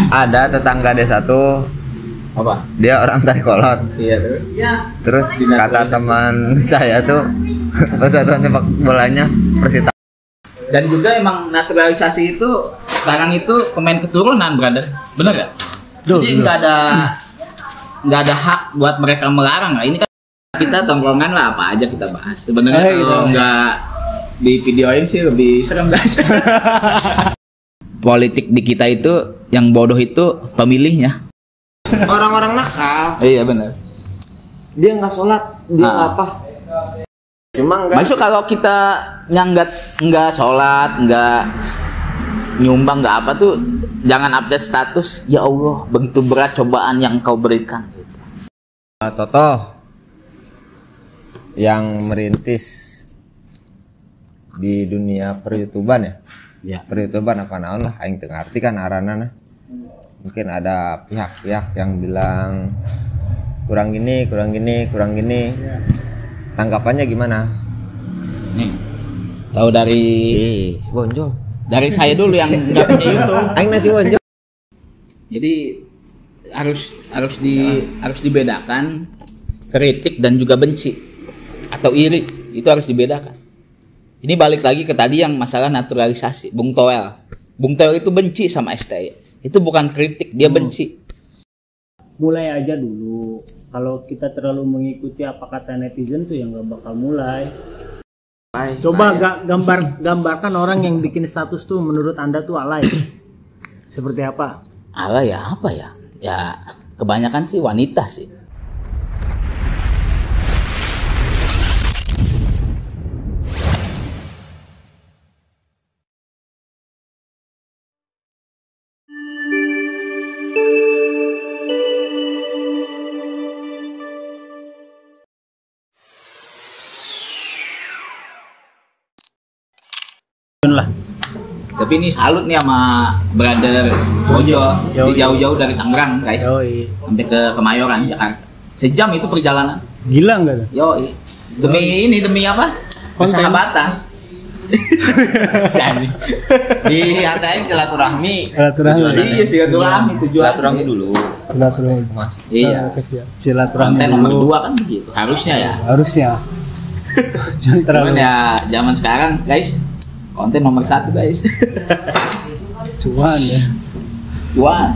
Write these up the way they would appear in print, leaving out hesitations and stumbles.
Ada tetangga desa tuh Apa? dia orang Taikolot. Iya. Terus kata teman saya tuh persatuan sepak bolanya Persita. Dan juga emang naturalisasi itu sekarang itu pemain keturunan, brother. Bener gak? Jadi nggak ada hak buat mereka melarang. Nah, ini kan kita tongkrongan lah, apa aja kita bahas. Sebenarnya kalau nggak di videoin sih lebih serem guys. Politik di kita itu yang bodoh itu pemilihnya. Orang-orang nakal. Iya benar. Dia nggak sholat, dia nggak apa. Cuma enggak. Masuk kalau kita nggak sholat, nggak nyumbang, nggak apa tuh, jangan update status. Ya Allah, begitu berat cobaan yang kau berikan. Toto yang merintis di dunia per-YouTuban ya. Ya. Per-YouTuban apa naon lah aing teu ngarti kan aranana. Mungkin ada pihak-pihak yang bilang kurang gini. Tanggapannya gimana? Nih, tahu dari Si Bonjol. dari saya dulu yang nggak punya YouTube. Aing nasi Bonjol. Jadi harus dibedakan kritik dan juga benci atau iri, itu harus dibedakan. Ini balik lagi ke tadi yang masalah naturalisasi. Bung Toel itu benci sama STY. Itu bukan kritik, dia benci. Mulai aja dulu. Kalau kita terlalu mengikuti apa kata netizen tuh yang gak bakal mulai. Coba gambarkan orang yang bikin status tuh menurut Anda tuh alay. Seperti apa? Alay ya apa ya? Ya kebanyakan sih wanita sih. Lah. Tapi ini salut nih sama brother Ojo. Dia jauh-jauh dari Tangerang guys. Yoi. Sampai ke Kemayoran, Jakarta. Sejam itu perjalanan. Gila nggak tuh? Yoi. Demi apa? Persahabatan. Di atain silaturahmi. Iya silaturahmi tujuan. Silaturahmi dulu. Silaturahmi. Mas. Iya. Silaturahmi Konten nomor 2 kan begitu. Harusnya ya. Harusnya. Jangan terlalu. Cuman ya zaman sekarang guys, konten nomor 1 guys. Cuan ya. Cuan.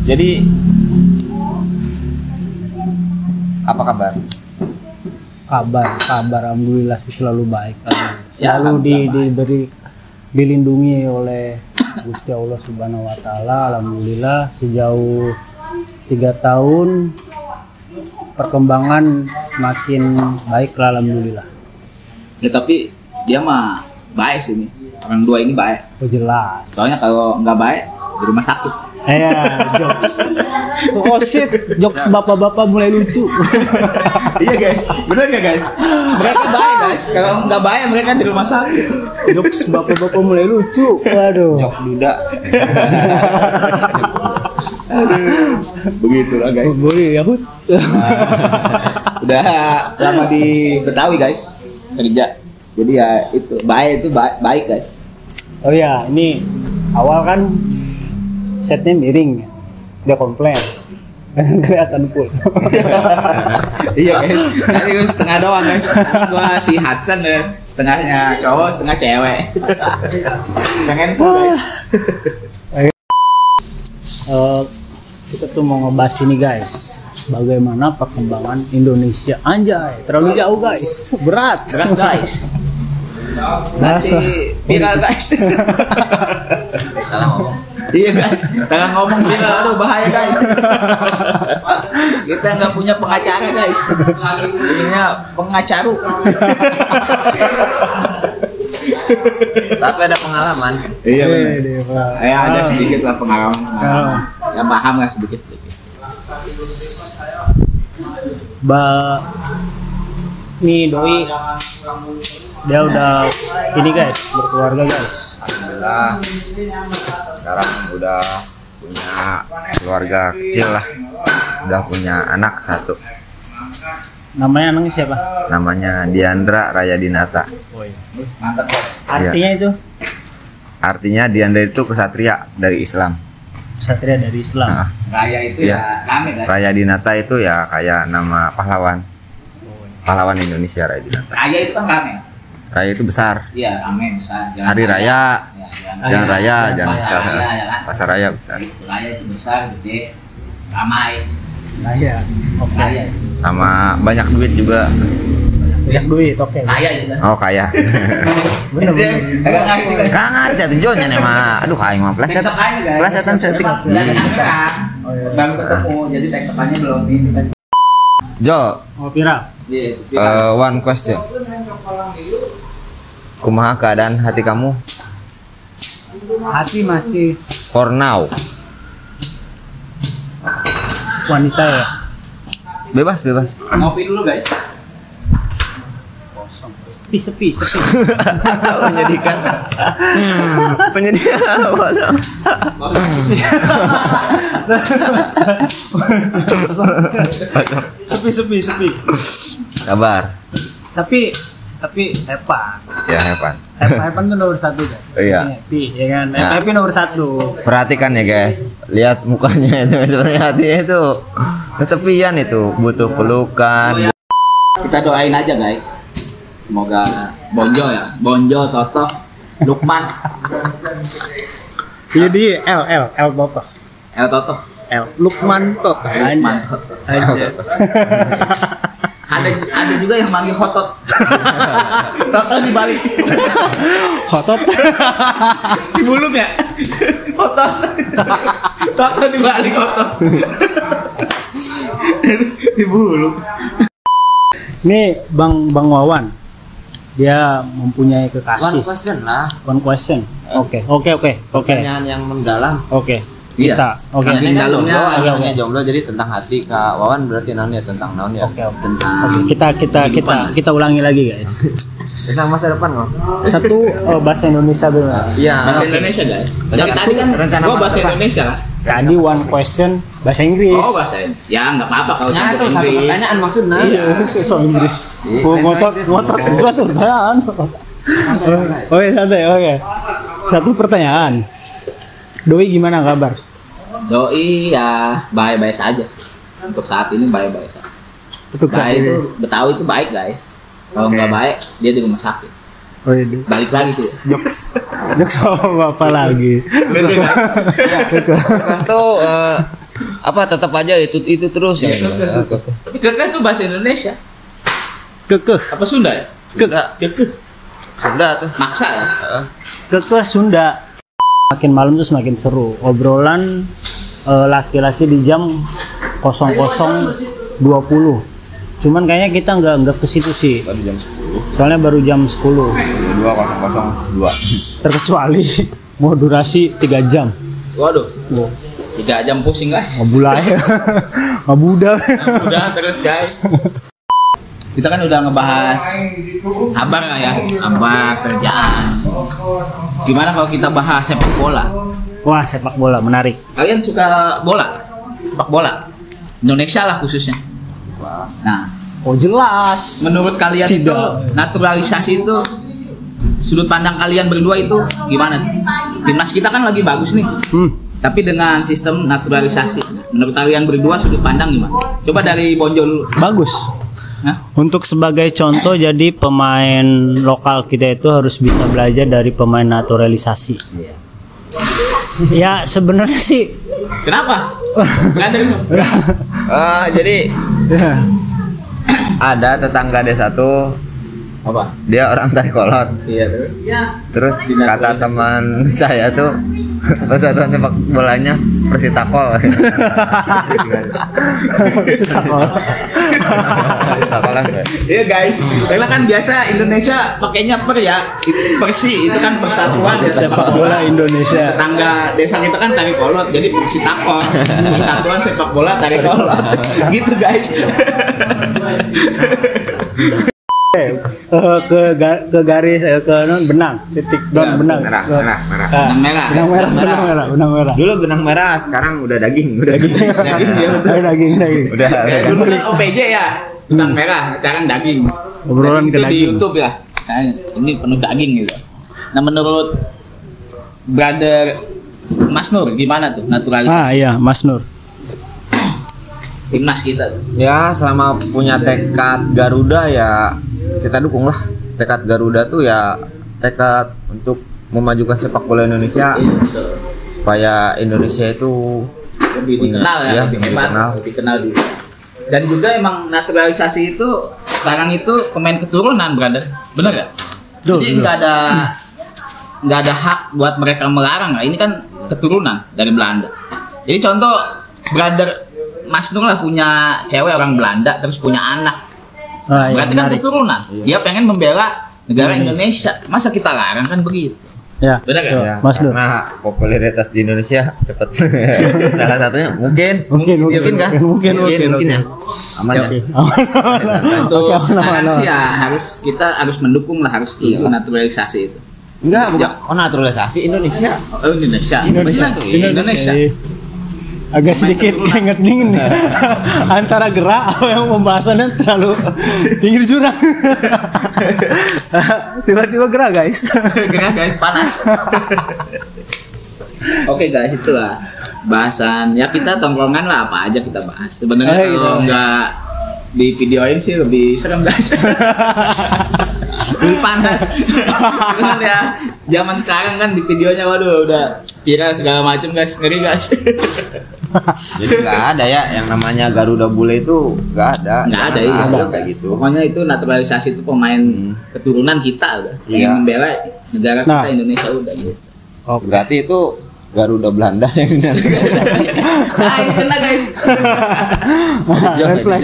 Jadi apa kabar? Kabar alhamdulillah sih selalu baik kan. Ya, Selalu dilindungi oleh Gusti Allah Subhanahu wa taala. Alhamdulillah sejauh 3 tahun perkembangan semakin baik lah alhamdulillah. Ya tapi dia mah baik sih nih. Orang 2 ini baik. Oh jelas. Soalnya kalau nggak baik di rumah sakit. Jokes. Oh shit, jokes bapak-bapak mulai lucu. Iya guys, bener nggak guys? Mereka baik guys. Kalau nggak baik mereka di rumah sakit. Jokes bapak-bapak mulai lucu. Waduh. Jok duda. Begitu lah guys. Boleh ya Hud. Udah lama di Betawi guys kerja. Jadi ya itu baik guys. Oh ya, ini awal kan setnya miring. Dia komplain. Kelihatan full. Iya guys. Tadi gue setengah doang guys. Gua si Hudson ya. Setengahnya cowok, setengah cewek. Pengen full guys. Kita tuh mau ngebahas ini guys. Bagaimana perkembangan Indonesia. Anjay, terlalu jauh guys. Berat Guys. Nanti viral guys. Salah ngomong. Iya guys, jangan ngomong viral, aduh bahaya guys. Kita nggak punya pengacara guys, punya pengacaru. Tapi ada pengalaman. Iya benar. Ada sedikit lah pengalaman. Ya paham lah sedikit. Nih doi dia udah ini guys, berkeluarga guys. Alhamdulillah. Sekarang udah punya keluarga kecil lah. Udah punya anak 1. Namanya anaknya siapa? Namanya Diandra Rayadinata. Mantap. Artinya itu? Artinya Diandra itu kesatria dari Islam. Satria dari Islam. Nah, Raya itu Iya. ya rame kan. Raya Dinata itu ya kayak nama pahlawan. Pahlawan Indonesia Raya Dinata. Raya itu kan rame. Raya itu besar. Iya, rame besar. Jalan Hari Raya, Ya, Jalan Raya, Jalan Pasar besar. Raya, ya kan? Pasar Raya besar. Raya itu besar, gede, ramai. Raya. Oke. Raya. Sama banyak duit juga. Banyak duit, oke. Raya itu kan. Oh kaya. Bener bener. Agak ngerti kan. Kang ngerti atuh Jon nya mah. Aduh aing mah pleset. Tektok aja guys. Plesetan setik. Dan angkat. Baru ketemu, jadi tektokannya belum ini. Jo, Oh, Pira. Iya, one question. Kumaha keadaan hati kamu Hati masih for now? wanita ya. Bebas, bebas. ngopi dulu guys. Sepi. Menyedihkan. Penyedihkan. Sepi. Kabar. Tapi Epa. Ya, Evan. Epa itu nomor 1 kan. Iya. Happy, ya kan. Ya. Happy nomor 1. Perhatikan ya guys, lihat mukanya itu sebenarnya hatinya itu kesepian itu, butuh pelukan. Kita doain aja guys. Semoga Bonjo, Toto, Lukman, Jadi L Toto. El Toto. L Lukman Toto. Lukman, Aja. Toto. Ada juga yang manggil Hotot. Toto dibalik. Hotot. Dibulung ya? Hotot. Toto dibalik Hotot. Dibulung. Nih Bang Wawan. Dia mempunyai kekasih. question lah. One question. Oke. Pertanyaan yang mendalam. Oke. Iya. Kita. Oke. Karena ini kan dalamnya jomblo, oke. agaknya jomblo jadi tentang hati Kak Wawan berarti naonnya tentang naon ya. Oke. Kita ulangi lagi guys. Tentang masa depan kok. Satu bahasa Indonesia benar. Iya. bahasa Indonesia guys. Rencana- Dan tadi kan rencana gua masa bahasa depan. Indonesia kan. Tadi one question bahasa Inggris. Oh bahasa Indonesia. Ya nggak apa-apa kalau Ya campur itu satu Inggris. pertanyaan maksudnya. Iya. So Inggris. Ngotot gua tuh pertanyaan. Oke, santai. Oke. Satu pertanyaan. Doi gimana kabar? Doi ya baik-baik saja sih. Untuk saat ini baik-baik saja. Untuk saat Baik itu ini. Betawi itu baik guys. Kalau nggak baik dia di rumah sakit. Oh iya. Balik lagi tuh. Jokes sama apa lagi? Tuh apa tetap aja itu terus ya. Kekeh itu bahasa Indonesia. Kekeh. Apa Sunda ya? Kekeh. Sudah tuh. Maksa ya. Kekeh Sunda. Makin malam tuh semakin seru. Obrolan laki-laki di jam 00.20. Cuman kayaknya kita nggak ke situ sih. Baru jam 10. Soalnya baru jam 10. 2:02. Terkecuali mau durasi 3 jam. Waduh. Wow. 3 jam pusing guys. Ngabulai. Ngabuda. Udah terus guys. Kita kan udah ngebahas kabar lah ya, kabar kerjaan. Gimana kalau kita bahas sepak bola? Wah, sepak bola menarik. Kalian suka bola? Sepak bola? Indonesia lah khususnya. Nah, Oh jelas. menurut kalian Tidak. itu naturalisasi itu sudut pandang kalian berdua itu gimana? Timnas kita kan lagi bagus nih. Tapi dengan sistem naturalisasi, menurut kalian berdua sudut pandang gimana? Coba dari Bonjo dulu. Bagus. Hah? Untuk sebagai contoh, jadi pemain lokal kita itu harus bisa belajar dari pemain naturalisasi. Ya sebenarnya sih. Kenapa? Gak ada dulu. Jadi ada tetangga desa satu, Apa? dia orang Tarikolot. Iya terus. Terus kata teman saya tuh persatuan sepak bolanya Persitakol. Persitakolan. Iya guys, karena kan biasa Indonesia pakainya per ya, Persi itu kan persatuan ya sepak bola Indonesia. Tetangga desa kita kan Tarikolot, jadi Persitakol, persatuan sepak bola Tarikolot, gitu guys. Ke garis ke benang titik Ya, benang Merah. Benang merah. benang merah Dulu benang merah, sekarang udah daging, Daging dia udah. daging Udah. Dulu kan OPJ ya, benang merah, sekarang daging. Obrolan Dan ke itu di daging. YouTube ya, nah, ini penuh daging gitu. Nah menurut brother Mas Nur gimana tuh naturalisasi Iya, Mas Nur. timnas kita tuh? Ya selama punya tekad Garuda ya kita dukung lah. Tekad Garuda tuh ya tekad untuk memajukan sepak bola Indonesia supaya Indonesia itu Lebih dikenal ya, lebih hebat, dikenal. lebih kenal juga. Dan juga emang naturalisasi itu sekarang itu pemain keturunan, brother. Bener gak? Jadi nggak ada hak buat mereka melarang. Ini kan keturunan dari Belanda. Jadi contoh brother Mas Nur lah punya cewek orang Belanda terus punya anak. Berarti kan keturunan. Dia pengen membela negara Indonesia. Masa kita larang kan begitu? Ya. Benar kan? Ya, Mas Nur. karena popularitas di Indonesia cepet. Salah satunya mungkin kan? Mungkin. Ya. Aman ya. Untuk Oke, sekarang aman. sih ya kita harus mendukung lah, harus setuju naturalisasi itu. Enggak, bukan naturalisasi Indonesia. Oh, Indonesia. Indonesia. Agak sedikit keringet dingin nih. Antara gerak yang pembahasannya terlalu pinggir jurang. Tiba-tiba gerak guys. Gerah guys, panas. Oke guys, itulah bahasan ya, kita tongkrongan lah, apa aja kita bahas. Sebenarnya kalau nggak di videoin sih lebih serem guys. Lebih panas. Cuman ya zaman sekarang kan di videonya waduh udah viral segala macam guys, ngeri guys. Jadi nggak ada ya yang namanya Garuda Bule itu nggak ada. Nggak ada, Jangan iya. kayak gitu. Pokoknya itu naturalisasi itu pemain keturunan kita udah. Pengen Iya. membela negara kita Indonesia udah gitu. Oh, berarti itu Garuda Belanda yang naturalisasi. Nah, ini kena guys. Red flag.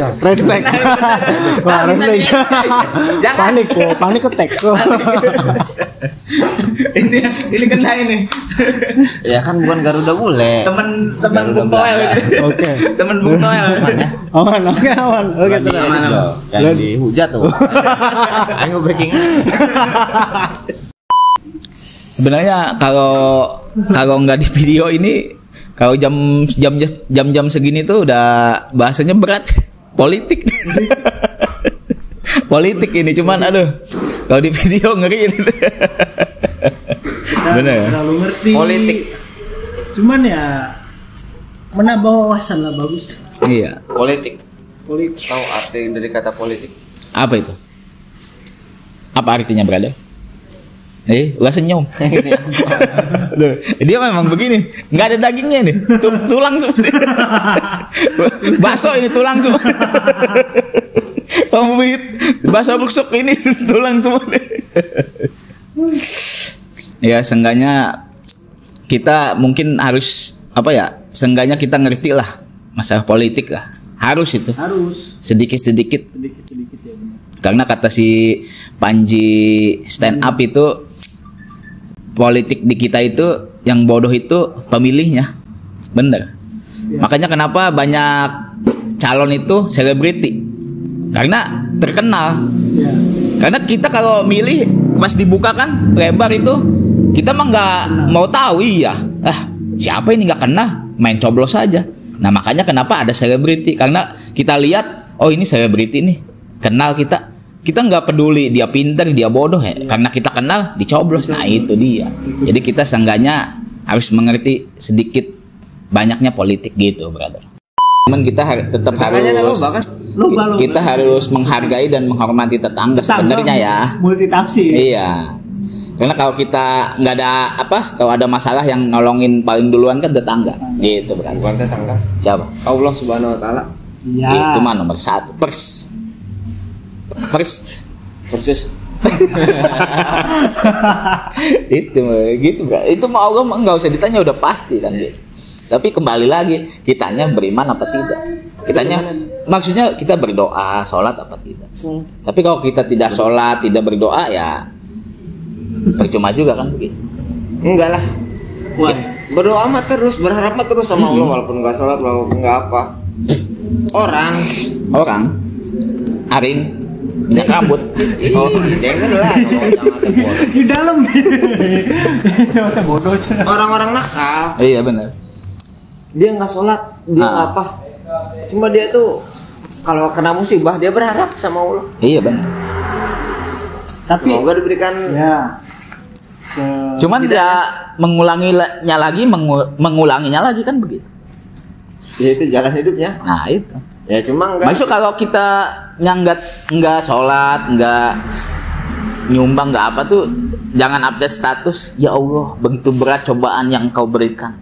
Wah, red flag. Jangan. Panik ketek. ini kena ini. Ya kan bukan Garuda Bule. Temen Garuda Bung Noel Belanda. itu. Oke. Temen Bung Noel. Aman. Oke, tenang. Yang dihujat tuh. Ayo breaking. Sebenarnya kalau nggak di video ini, kalau jam segini tuh udah bahasanya berat, politik. Politik ini cuman aduh, kalau di video ngeri ini. Bener ya? Terlalu ngerti. Politik. Cuman ya menambah wawasan lah, bagus. Iya. Politik. Politik. Tahu arti dari kata politik? Apa itu? Apa artinya, brother? Gua senyum. Loh, dia memang begini, nggak ada dagingnya nih, tulang semua. Bakso ini tulang semua. Pembit, bakso busuk ini tulang semua. Ya, seenggaknya kita mungkin harus apa ya? Seenggaknya kita ngerti lah masalah politik lah. Harus itu. Harus Sedikit-sedikit. sedikit ya benar. Karena kata si Panji stand up itu politik di kita itu yang bodoh itu pemilihnya. Bener. Ya. Makanya kenapa banyak calon itu selebriti? Karena terkenal. Ya. Karena kita kalau milih pas dibuka kan lebar itu, kita mah nggak mau tahu iya. Siapa ini nggak kena, main coblos saja. Nah makanya kenapa ada selebriti? Karena kita lihat, oh ini selebriti nih, kenal kita. Kita nggak peduli dia pintar, dia bodoh ya. Karena kita kenal, dicoblos. Nah itu dia. Jadi kita seenggaknya harus mengerti sedikit banyaknya politik gitu, brother. Cuman kita tetap harus kita harus menghargai dan menghormati tetangga sebenarnya ya. Multi tafsir. Iya. Karena kalau kita nggak ada kalau ada masalah yang nolongin paling duluan kan tetangga. Gitu, brother. Bukan tetangga. Siapa? Allah Subhanahu Wa Taala. Iya. Itu mah nomor 1. Persis. Itu gitu, bro. Itu mau Allah nggak usah ditanya, udah pasti kan gitu. Tapi kembali lagi, kitanya beriman apa tidak? Kitanya maksudnya kita berdoa, sholat apa tidak? Sholat. Tapi kalau kita tidak sholat, tidak berdoa ya percuma juga kan begitu. Enggak lah. Berdoa mah terus, berharap mah terus sama Allah walaupun nggak sholat, walaupun nggak apa. Orang Arin minyak rambut. Dengar lah. Di dalam. Bodoh. Orang-orang nakal. Iya benar. Dia nggak sholat, dia nggak apa. Cuma dia tuh kalau kena musibah dia berharap sama Allah. Iya benar. Tapi semoga diberikan ya Cuman ya mengulanginya lagi, mengulanginya lagi kan begitu. Ya itu jalan hidupnya. Nah itu. Ya cuma enggak. Maksud kalau kita nggak sholat, nggak nyumbang, nggak apa tuh, jangan update status. Ya Allah, begitu berat cobaan yang kau berikan.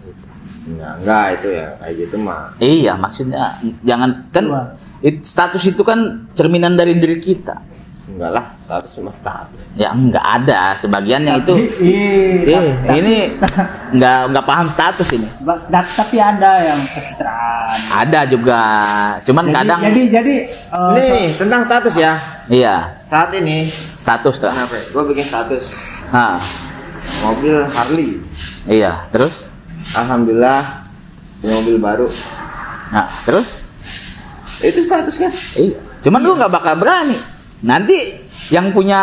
Enggak itu ya kayak gitu mah. Iya, maksudnya jangan kan status itu kan cerminan dari diri kita. Enggak lah, status cuma status. Ya enggak ada, sebagian yang itu. Ini enggak paham status ini. Tapi ada yang pencitraan. Ada juga. Cuman kadang jadi nih tentang status ya. iya, Saat ini status tuh. kenapa? Gue bikin status Nah, mobil Harley. iya, terus? Alhamdulillah punya mobil baru. Nah, terus? Itu status kan? Iya. Cuman lu nggak bakal berani. Nanti yang punya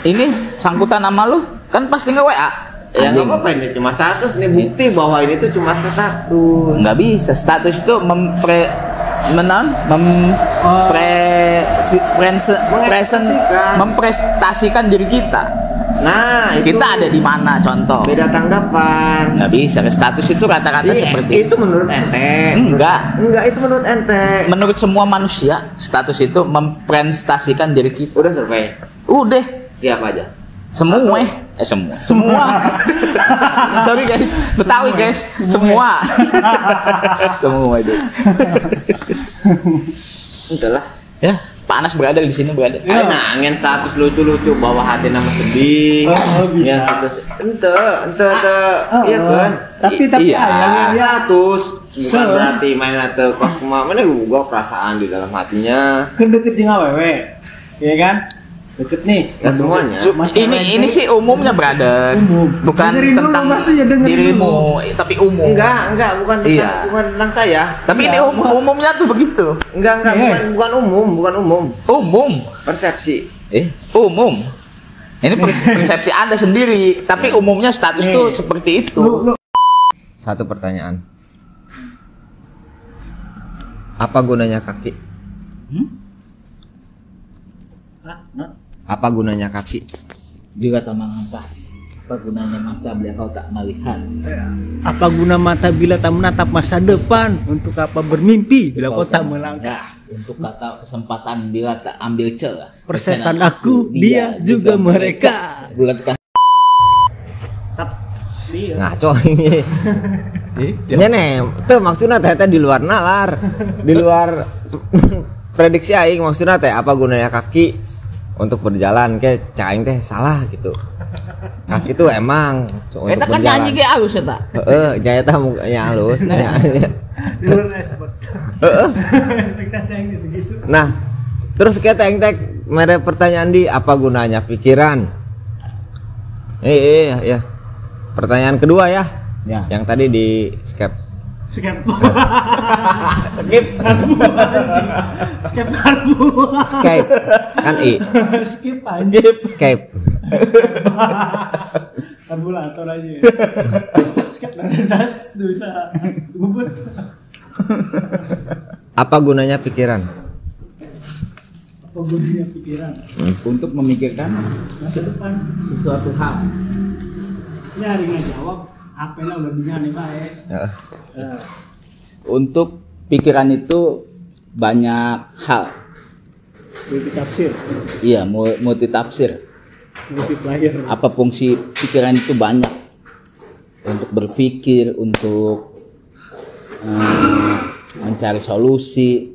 ini sangkutan nama lu kan pasti nge-WA. Ya nggak apa-apa, ini cuma status, ini bukti bahwa ini tuh cuma status. Nggak bisa, status itu memprestasikan diri kita. Nah, itu Kita ada di mana, contoh. beda tanggapan. Nggak bisa, status itu rata-rata seperti Itu menurut ente. Enggak. Enggak, itu menurut ente. Menurut semua manusia, status itu memprestasikan diri kita. Udah survei. Udah, Siapa aja? semua. Semua. Sorry guys, Betawi guys, semua. Semua itu. Udahlah. Ya, panas berada di sini berada. Ayo nangin status lucu-lucu bawa hati nama sedih. Bisa. Ya status ente. Iya kan? Tapi Iya. ayang ya. Status bukan berarti main atau kos mana gua perasaan di dalam hatinya. Kan deket jeung awewe. Iya kan? Deket nih. Ya semuanya. Ini sih umumnya berada, Umum. bukan Dengerin dulu, tentang maksudnya dengerin dirimu, tapi umum. Enggak, bukan tentang, Iya. bukan tentang saya. Tapi ini umumnya tuh begitu. Enggak, Iya. bukan umum. Umum. Persepsi. Umum. Ini persepsi Anda sendiri, tapi umumnya status tuh seperti itu. Satu pertanyaan. Apa gunanya kaki? Apa gunanya kaki? Juga tak mengapa. Apa gunanya mata bila kau tak melihat? Apa guna mata bila tak menatap masa depan? Untuk apa bermimpi bila kau tak melangkah? Untuk kata kesempatan bila tak ambil celah. Persetan aku, dia juga mereka. Bulatkan. Ngaco ini. Ini nih, tuh maksudnya teh di luar nalar, di luar prediksi aing maksudnya teh apa gunanya kaki untuk berjalan kayak caing teh salah gitu. Kaki tuh emang untuk Kita kan berjalan. nyanyi ge halus eta. Jaya teh mukanya halus. Luar ekspektasi yang gitu-gitu. Nah, terus kita teh mere pertanyaan di apa gunanya pikiran? Iya. Pertanyaan kedua ya. Ya. Yang tadi di skip. Skip. Skip. Skip karbu. Skype kan Skip aja. Skype. Karburator aja. Skip dan das bisa bubut. Apa gunanya pikiran? Apa gunanya pikiran? Untuk memikirkan Masa depan. sesuatu hal. Nyari ngejawab. HP-nya udah bingung nih baik. Untuk pikiran itu banyak hal. Multi tafsir, Iya, multi tafsir. multiplayer. Apa fungsi pikiran itu banyak. Untuk berpikir, untuk mencari solusi,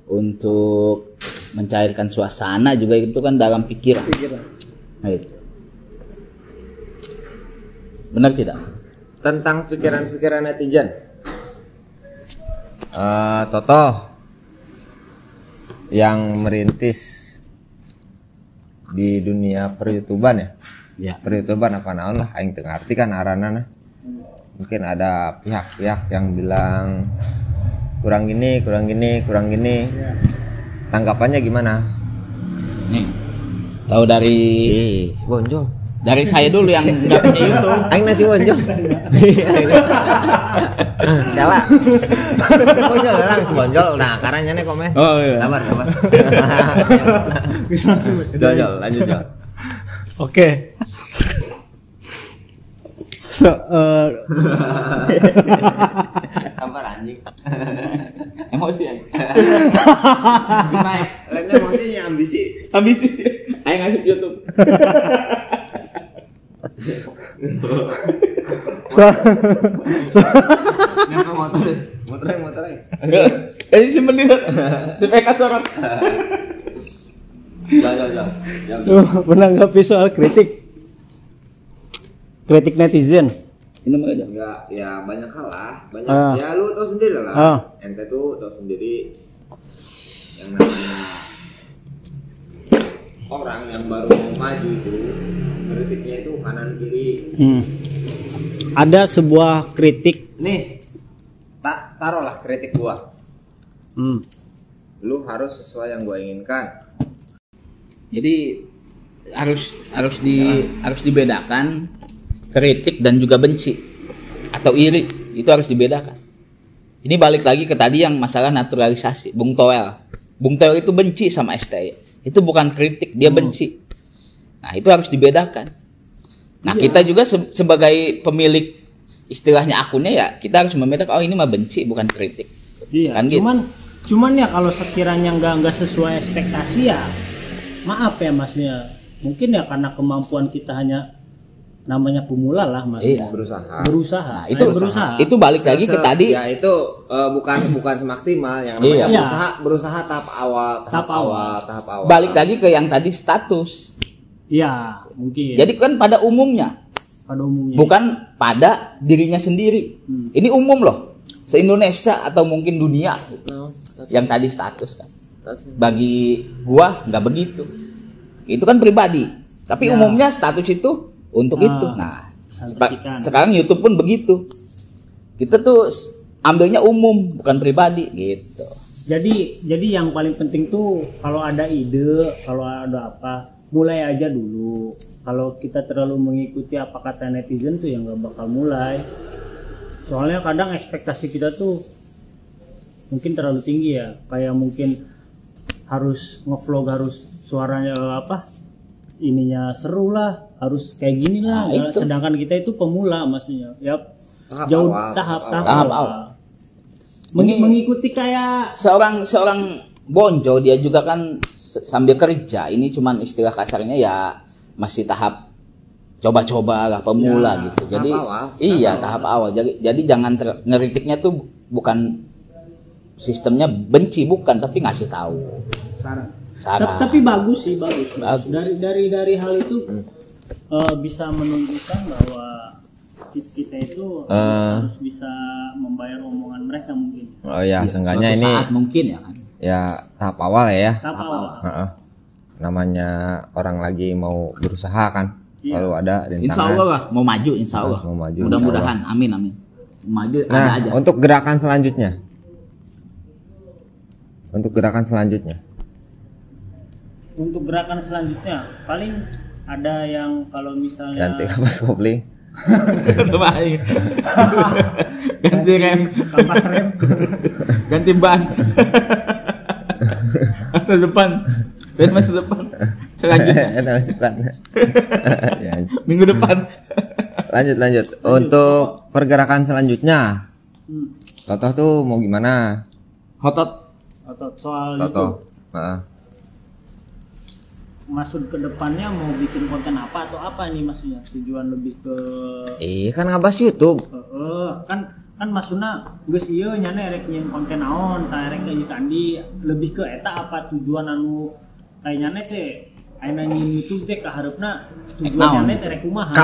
untuk mencairkan suasana juga itu kan dalam pikiran. Nah, itu. Benar tidak? Tentang pikiran-pikiran netizen. Toto yang merintis di dunia per-YouTuban ya. Ya. Per-YouTuban apa naon lah aing teu ngarti kan aranana. Mungkin ada pihak-pihak yang bilang kurang gini. Tanggapannya gimana? Nih. Tahu dari Si Bonjol. dari saya dulu yang nggak punya YouTube. Aing nasi Bonjol. Salah. Bonjol lah si Bonjol. Nah, karanya nih komen. Oh iya. Sabar. Bisa langsung. Jol, lanjut Jol. Oke. Sabar anjing. Emosi aja. Naik. Lain emosinya ambisi. Ayo ngasih YouTube. Kenapa motornya? Ini simpen di PK sorot. Jangan. Menanggapi soal kritik netizen. Ini mah aja. Enggak, ya banyak hal lah. Ya lu tahu sendiri lah. Ente tuh tahu sendiri yang namanya orang yang baru mau maju itu kritiknya itu kanan kiri. Ada sebuah kritik. Nih, taruhlah kritik gua. Lu harus sesuai yang gua inginkan. Jadi harus dibedakan kritik dan juga benci atau iri, itu harus dibedakan. Ini balik lagi ke tadi yang masalah naturalisasi. Bung Toel itu benci sama STY. Itu bukan kritik, dia benci. Nah, itu harus dibedakan. Nah, kita juga sebagai pemilik istilahnya akunnya ya, kita harus membedakan, oh ini mah benci bukan kritik. Iya. Kan Cuman ya kalau sekiranya nggak sesuai ekspektasi ya maaf ya maksudnya. Mungkin ya karena kemampuan kita hanya namanya pemula lah maksudnya. Berusaha. Nah, itu balik lagi ke tadi. Ya itu bukan semaksimal yang namanya berusaha tahap awal. Balik lagi ke yang tadi status. Iya, mungkin. Jadi kan pada umumnya. Bukan pada dirinya sendiri. Ini umum loh. Se-Indonesia atau mungkin dunia gitu. Yang tadi status kan. Bagi gua nggak begitu. Itu kan pribadi. Tapi umumnya status itu untuk itu. Nah, sekarang YouTube pun begitu. Kita tuh ambilnya umum, bukan pribadi gitu. Jadi yang paling penting tuh kalau ada ide, kalau ada apa, mulai aja dulu. Kalau kita terlalu mengikuti apa kata netizen tuh yang nggak bakal mulai. Soalnya kadang ekspektasi kita tuh mungkin terlalu tinggi ya. Kayak mungkin harus ngevlog, harus suaranya ininya seru lah, harus kayak gini lah. Sedangkan kita itu pemula maksudnya. Yap. Tahap awal. Mengikuti kayak seorang bonjo, dia juga kan sambil kerja. Ini cuman istilah kasarnya ya masih tahap coba-coba lah, pemula gitu. Jadi tahap awal. Jadi jangan ngeritiknya tuh bukan sistemnya benci, bukan, tapi ngasih tahu. Saran. Tapi bagus. Dari hal itu bisa menunjukkan bahwa kita itu harus bisa membayar omongan mereka mungkin. Oh ya, seenggaknya ini mungkin ya kan. Ya tahap awal ya. Tahap awal. Namanya orang lagi mau berusaha kan, selalu ada rintangan. Insya Allah lah mau maju, insya Allah. Mudah-mudahan, amin. Maju ada aja. Untuk gerakan selanjutnya. Untuk gerakan selanjutnya paling ada yang kalau misalnya ganti kapas kopling. Ganti rem, kapas rem, ganti ban. Masa depan. Selanjutnya. Minggu depan. Lanjut. Untuk pergerakan selanjutnya. Toto tuh mau gimana? Otot soal Toto. Maksud ke depannya mau bikin konten apa atau apa nih maksudnya? Tujuan lebih ke kan ngabas YouTube. Kan maksudnya geus ieu nya rek nyin konten naon, ta rek ieu kandi lebih ke eta apa tujuan anu kayaknya teh ayeuna nyin YouTube teh kahareupna tujuannya teh rek kumaha?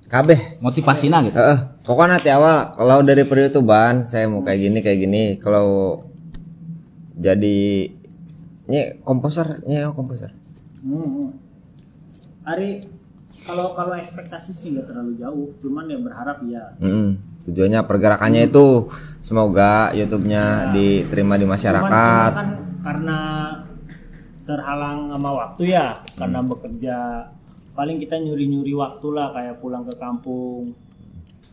Kabeh motivasina gitu. Pokoknya nanti awal kalau dari per-YouTubean saya mau kayak gini. Kalau jadi komposer. Ari kalau ekspektasi sih nggak terlalu jauh, cuman ya berharap ya. Tujuannya pergerakannya itu semoga YouTube-nya diterima di masyarakat. Cuman kan karena terhalang sama waktu ya, karena bekerja. Paling kita nyuri waktu lah, kayak pulang ke kampung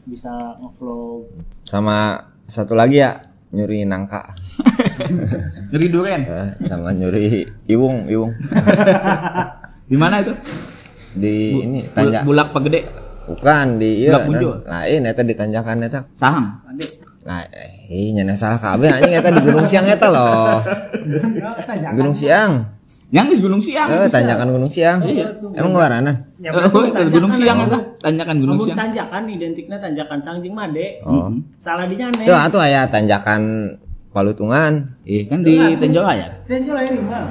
bisa ngevlog. Sama satu lagi ya, nyuri nangka. Nyuri durian. Sama nyuri iwung. Di mana itu? Di ini Tanjak. Bulak Pagede. Bukan di Blok Munjo. lain eta di tanjakan eta. Sahang. Nah, nyana salah kabeh anjing eta di Gunung Siang eta loh. Gunung Siang. Yang di Gunung Siang. Tanjakan Gunung Siang. Iya. Emang ngaranan? Gunung Siang eta, tanjakan Gunung Siang. Tanjakan identiknya tanjakan Sangjing Made. Oh. Salah dinya nih. Tuh atuh aya tanjakan Palutungan. Iya kan di Tenjol Ayak. Tenjol air mah.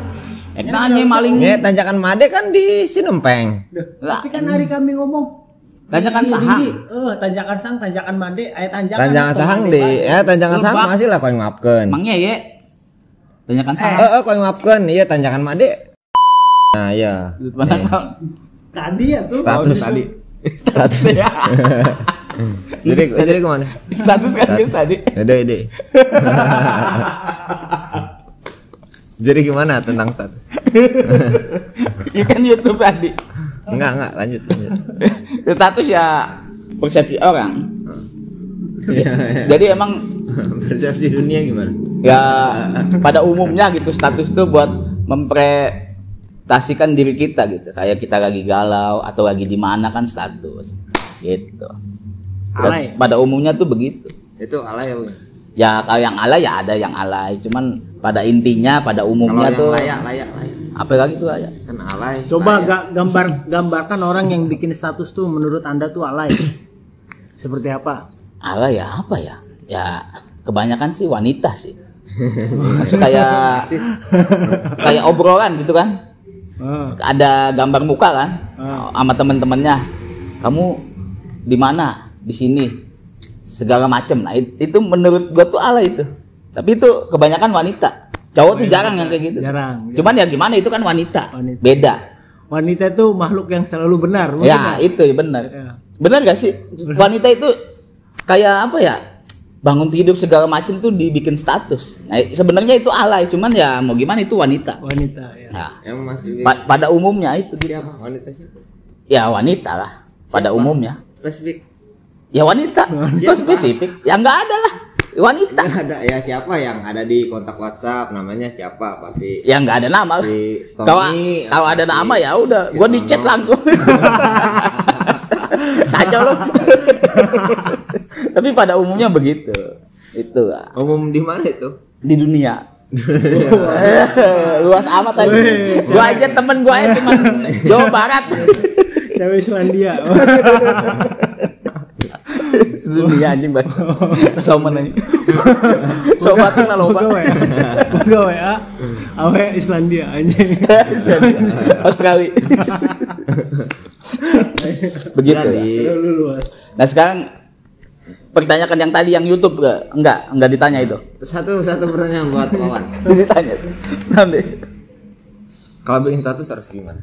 Eta anye maling. Ya tanjakan Made kan di Sinempeng. Tapi kan hari kami ngomong Tanjakan Sahang. tanjakan Sang, tanjakan Made, aya tanjakan. Tanjakan Sahang di tanjakan Sahang Lebak. masih lah koy maafkeun. Emangnya ya? Tanjakan Sahang. Koy maafkeun iya tanjakan Made. Nah, iya. Tadi ya tuh. Status tadi. Status. Jadi kemana? Status kan dia tadi. Udah ide. Jadi gimana tentang status? Iya kan YouTube tadi. Enggak, lanjut. Status ya persepsi orang. Jadi emang persepsi dunia gimana? ya pada umumnya gitu status itu buat mempresentasikan diri kita gitu. Kayak kita lagi galau atau lagi di mana kan status. Gitu. Alay. Pada umumnya tuh begitu. Itu alay ya, Bang? Ya kalau yang alay ya ada yang alay, cuman pada intinya pada umumnya Kalau tuh yang layak. apa lagi tuh layak? Kan alay. Coba layak. gambarkan orang yang bikin status tuh menurut Anda tuh alay. Seperti apa? Alay ya apa ya? Ya kebanyakan sih wanita sih. Maksud kayak obrolan gitu kan? Ada gambar muka kan? Sama temen-temennya. Kamu di mana? Di sini. Segala macem. Nah, itu menurut gua tuh alay itu. Tapi itu kebanyakan wanita. Cowok tuh jarang yang kayak gitu. Jarang. Cuman ya gimana itu kan wanita. Wanita. Beda. Wanita itu makhluk yang selalu benar. mungkin Ya, itu benar. Ya. Benar gak sih? Wanita itu kayak apa ya? Bangun tidur segala macem tuh dibikin status. Nah, sebenarnya itu alay, cuman ya mau gimana itu wanita. Wanita ya. Nah, Yang masih pada umumnya itu gitu. siapa? Wanita siapa? Ya wanita lah. Pada umumnya. Spesifik. Ya wanita. Kok spesifik? Ya nggak ada lah. Wanita. Nggak ada ya siapa yang ada di kontak WhatsApp namanya siapa pasti. Ya nggak ada nama lah. Si Kalau Tommy, ada si- nama ya udah, si gua di chat Nono. langsung. Kacau lu. Tapi pada umumnya begitu. Itu lah. Umum di mana itu? Di dunia. Luas amat tadi. Weh, Gua aja temen gua aja cuman Jawa Barat. Cewek Selandia. Dunia anjing bahasa. Sama nanya. Sobat na loba. Boga WA. Awe Islandia anjing. Australia. Begitu ya. Lu luas. Nah sekarang pertanyakan yang tadi yang YouTube enggak ditanya itu. Satu pertanyaan buat Wawan. Ditanya. Nanti. Kalau bikin status harus gimana?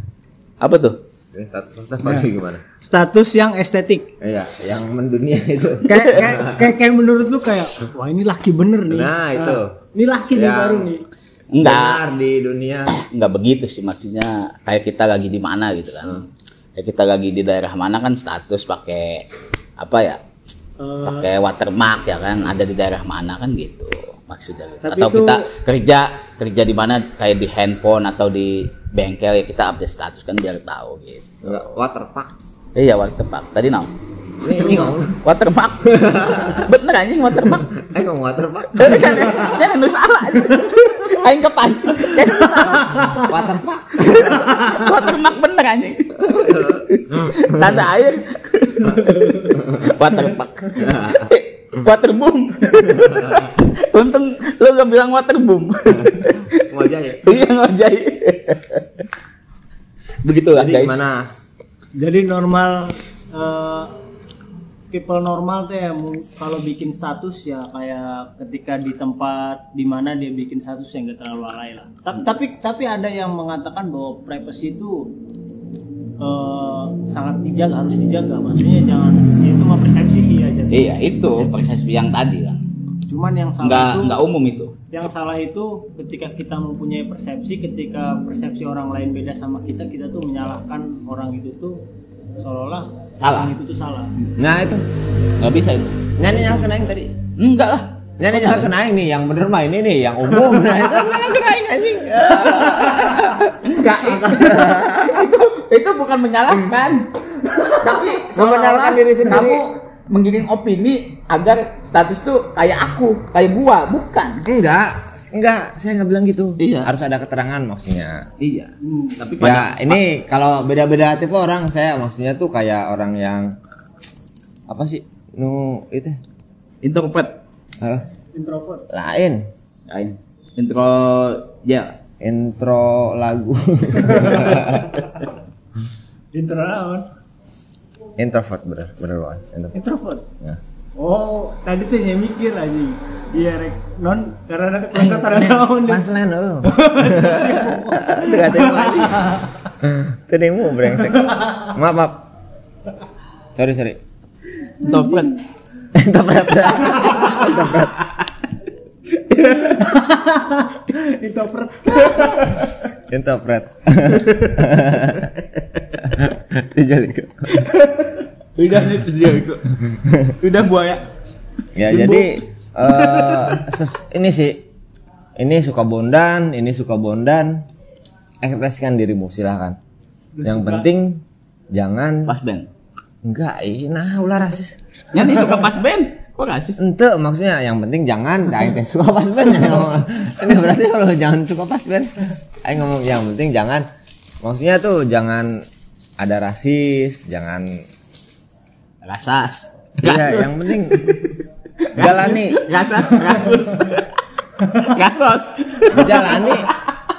Apa tuh? Bikin status harus gimana? Status yang estetik. Iya, yang mendunia itu. Kayak menurut lu kayak wah ini laki bener nih. Nah, itu. Ini laki nih Yang baru nih. Enggak. Benar di dunia. Enggak begitu sih maksudnya kayak kita lagi di mana gitu kan. Kayak kita lagi di daerah mana kan status pakai apa ya? Pakai watermark ya kan, ada di daerah mana kan gitu maksudnya gitu. Tapi Atau itu... kita kerja di mana kayak di handphone atau di bengkel ya kita update status kan biar tahu gitu. Enggak waterpark. Iya watermark. Tadi no. Ini ngomong. Watermark. Bener anjing watermark. Ngomong waterpark. Jangan nu salah. Aing kepancing. Waterpark. Watermark bener anjing. Tanda air. Waterpark. Waterboom. Untung lu gak bilang waterboom. Ngojek ya. Iya ngojek. Begitulah Jadi guys. gimana? Jadi normal people normal tuh ya kalau bikin status ya kayak ketika di tempat di mana dia bikin status yang gak terlalu alay lah. Tapi ada yang mengatakan bahwa privacy itu sangat dijaga, harus dijaga. Maksudnya jangan ya itu mah persepsi sih aja. Iya itu persepsi yang tadi kan. Cuman yang salah Enggak umum itu. Yang salah itu ketika kita mempunyai persepsi, ketika persepsi orang lain beda sama kita tuh menyalahkan orang itu tuh seolah-olah Salah. orang itu tuh salah. Nah, itu. Enggak bisa itu. Nyanyi nyalakan aing tadi. Enggak lah. Nyanyi nyalakan aing nih, yang bener mah ini nih, yang umum. Nah, itu nyalakan aing anjing. Enggak. Itu bukan menyalahkan. Tapi Membenarkan diri sendiri. kamu menggiring opini agar status tuh kayak aku, kayak gua, bukan. Enggak, saya nggak bilang gitu. Iya. Harus ada keterangan maksudnya. Iya. Tapi Ya ini kalau beda-beda tipe orang, saya maksudnya tuh kayak orang yang apa sih? Itu introvert. Introvert. lain. Intro ya. Intro lagu. Intro naon? Introvert bener Wan. Introvert. Ya. Oh, tadi tuh yang mikir aja. Iya rek non karena ada kuasa karena naon deh. Panselan lo. Dekat lagi. Tadimu brengsek. Maaf. Sorry. Introvert. Introvert. Introvert. Introvert. Jadi Udah nih itu. Udah buaya. ya jadi ini sih ini suka bondan ekspresikan dirimu silahkan. Yang penting jangan Pas band. enggak nah ulah rasis. Nyanyi suka pas band. Kok rasis? Ente maksudnya yang penting jangan teh suka pas band ya ngomong. Ini berarti kalau jangan suka pas band aing ngomong yang penting jangan maksudnya tuh jangan ada rasis, jangan Rasas. iya yang penting jalani Rasas. Rasos. jalani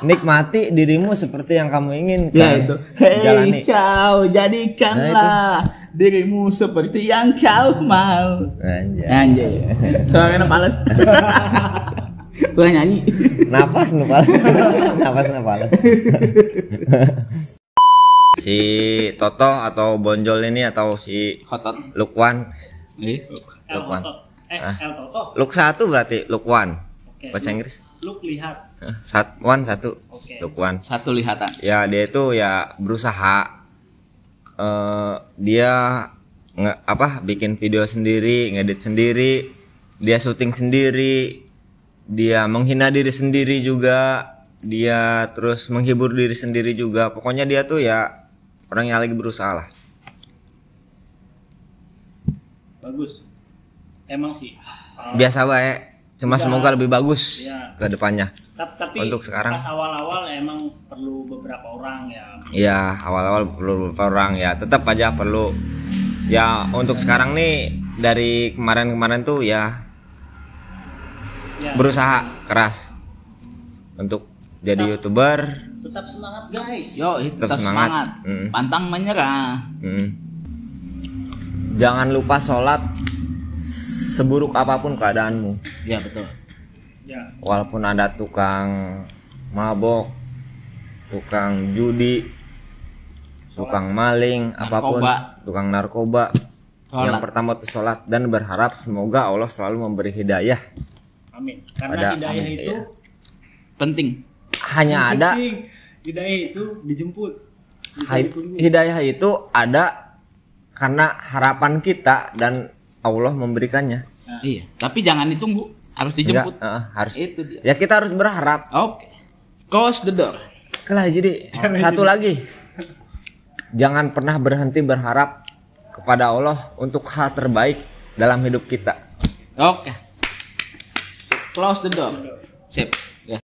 nikmati dirimu seperti yang kamu inginkan. Ya itu. Jalani. Hei kau jadikanlah dirimu seperti yang kau mau. Anjay. Suaranya males. Gua nyanyi. Napas nupal. Si Toto atau Bonjol ini atau si Hotot. Lukwan. Nih. Lukwan. El Toto. Luk 1 berarti Lukwan. Oke. Bahasa Inggris. Look lihat. Wan 1. Oke. Lukwan. Satu lihatan. Ya dia itu ya berusaha dia bikin video sendiri, ngedit sendiri, dia syuting sendiri, dia menghina diri sendiri juga, dia terus menghibur diri sendiri juga. Pokoknya dia tuh ya orang yang lagi berusaha lah. Bagus. Emang sih. Biasa baik, cuma Udah. semoga lebih bagus Iya. ke depannya. Tapi Untuk sekarang. pas awal-awal emang perlu beberapa orang ya. Ya awal-awal perlu beberapa orang ya, tetap aja perlu. Ya untuk sekarang nih dari kemarin-kemarin tuh ya berusaha keras untuk jadi YouTuber. Tetap semangat guys. Yo, tetap semangat. Pantang menyerah. Jangan lupa sholat seburuk apapun keadaanmu. Ya betul. Ya. Walaupun ada tukang mabok, tukang judi, tukang maling, apapun, tukang narkoba. Yang pertama tuh sholat dan berharap semoga Allah selalu memberi hidayah. Amin. Karena hidayah itu penting. Hanya ada hidayah itu dijemput. hidayah itu ada karena harapan kita dan Allah memberikannya. Iya, tapi jangan ditunggu, harus dijemput. Harus. Itu dia. Ya kita harus berharap. Oke. Close the door. Kelah jadi satu lagi. Jangan pernah berhenti berharap kepada Allah untuk hal terbaik dalam hidup kita. Oke. Close the door. Sip.